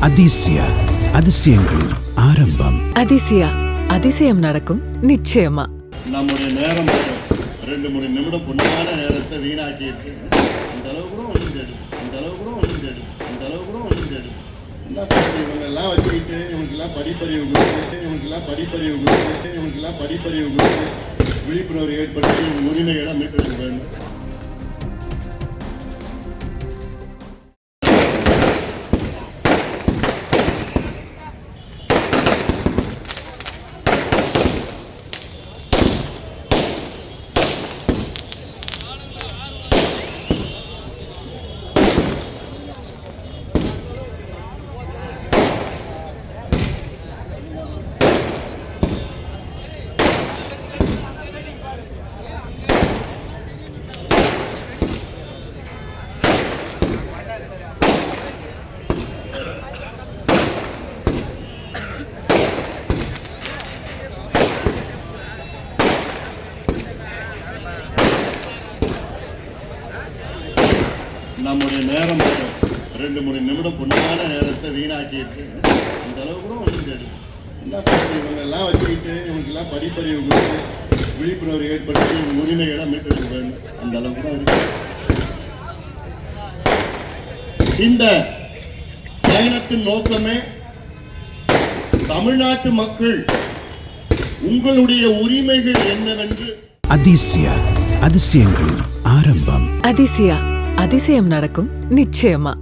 அதிசயா அதிசயங்களின் ஆரம்பம். அதிசயா அதிசயம் நடக்கும் நிச்சயமா. நம்முடைய நேரம் 2-3 நிமிடம் பொன்னான நேரத்தை வீணாக்கி இருக்கு. அந்த அளவு கூட ஒன்றும் தேடும், அந்த அளவு கூட ஒன்றும் தேடும், அந்த அளவு கூட ஒன்றும் தேடும். என்ன பண்ணுறது, இவங்கெல்லாம் வச்சுக்கிட்டு இவங்களுக்கெல்லாம் படிப்பறிவு கொடுத்து விழிப்புணர்வு ஏற்படுத்தி இவங்க உரிமைகளை மீட்டெடுக்க வேண்டும். நம்முடைய நேரம் 2-3 நிமிடம் பொன்னான நேரத்தை வீணாக்கி இருக்கு. அந்த அளவு கூட ஒன்றும் தேடும். என்ன பண்ணுறது, இவங்கெல்லாம் வச்சுக்கிட்டு இவங்களுக்கெல்லாம் படிப்பறிவு கொடுத்து விழிப்புணர்வு ஏற்படுத்தி இவங்க உரிமைகளை மீட்டெடுக்க வேண்டும். அந்த அளவுக்கு தான் இருக்கு. இந்த பயணத்தின் நோக்கமே தமிழ்நாட்டு மக்கள் உங்களுடைய உரிமைகள் என்னவென்று. அதிசயா அதிசயங்களின் ஆரம்பம். அதிசயா அதிசயம் நடக்கும் நிச்சயமா.